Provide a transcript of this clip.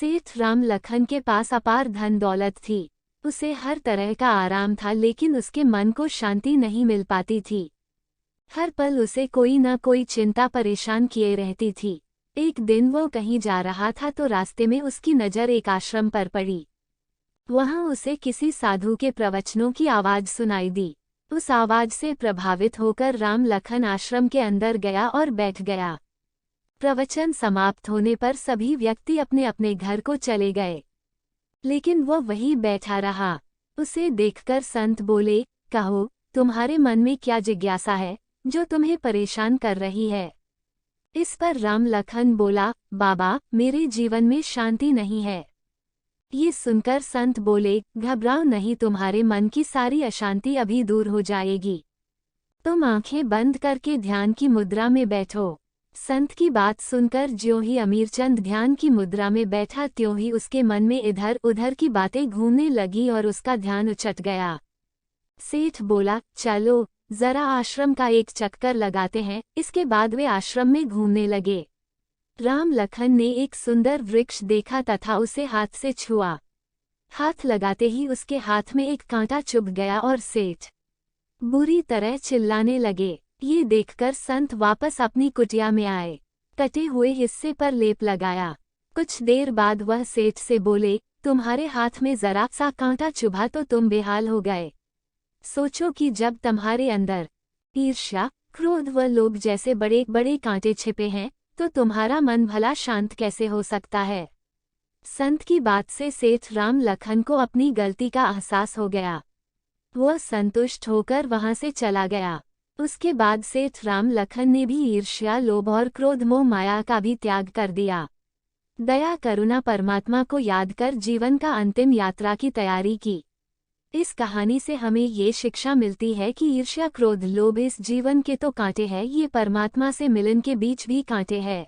सेठ राम लखन के पास अपार धन दौलत थी। उसे हर तरह का आराम था, लेकिन उसके मन को शांति नहीं मिल पाती थी। हर पल उसे कोई न कोई चिंता परेशान किए रहती थी। एक दिन वो कहीं जा रहा था तो रास्ते में उसकी नज़र एक आश्रम पर पड़ी। वहां उसे किसी साधु के प्रवचनों की आवाज सुनाई दी। उस आवाज से प्रभावित होकर राम लखन आश्रम के अंदर गया और बैठ गया। प्रवचन समाप्त होने पर सभी व्यक्ति अपने अपने घर को चले गए, लेकिन वो वहीं बैठा रहा। उसे देखकर संत बोले, कहो, तुम्हारे मन में क्या जिज्ञासा है जो तुम्हें परेशान कर रही है? इस पर राम लखन बोला, बाबा, मेरे जीवन में शांति नहीं है। ये सुनकर संत बोले, घबराओ नहीं, तुम्हारे मन की सारी अशांति अभी दूर हो जाएगी। तुम आंखें बंद करके ध्यान की मुद्रा में बैठो। संत की बात सुनकर ज्यों ही अमीरचंद ध्यान की मुद्रा में बैठा, त्यों ही उसके मन में इधर उधर की बातें घूमने लगी और उसका ध्यान उचट गया। सेठ बोला, चलो जरा आश्रम का एक चक्कर लगाते हैं। इसके बाद वे आश्रम में घूमने लगे। राम लखन ने एक सुंदर वृक्ष देखा तथा उसे हाथ से छुआ। हाथ लगाते ही उसके हाथ में एक कांटा चुभ गया और सेठ बुरी तरह चिल्लाने लगे। ये देखकर संत वापस अपनी कुटिया में आए। कटे हुए हिस्से पर लेप लगाया। कुछ देर बाद वह सेठ से बोले, तुम्हारे हाथ में जरा सा कांटा चुभा तो तुम बेहाल हो गए। सोचो कि जब तुम्हारे अंदर ईर्ष्या, क्रोध व लोभ जैसे बड़े बड़े कांटे छिपे हैं तो तुम्हारा मन भला शांत कैसे हो सकता है? संत की बात से सेठ राम लखन को अपनी गलती का एहसास हो गया। वह संतुष्ट होकर वहां से चला गया। उसके बाद सेठ राम लखन ने भी ईर्ष्या, लोभ और क्रोध, मोह माया का भी त्याग कर दिया। दया करुणा परमात्मा को याद कर जीवन का अंतिम यात्रा की तैयारी की। इस कहानी से हमें ये शिक्षा मिलती है कि ईर्ष्या, क्रोध, लोभ इस जीवन के तो कांटे हैं, ये परमात्मा से मिलन के बीच भी कांटे हैं।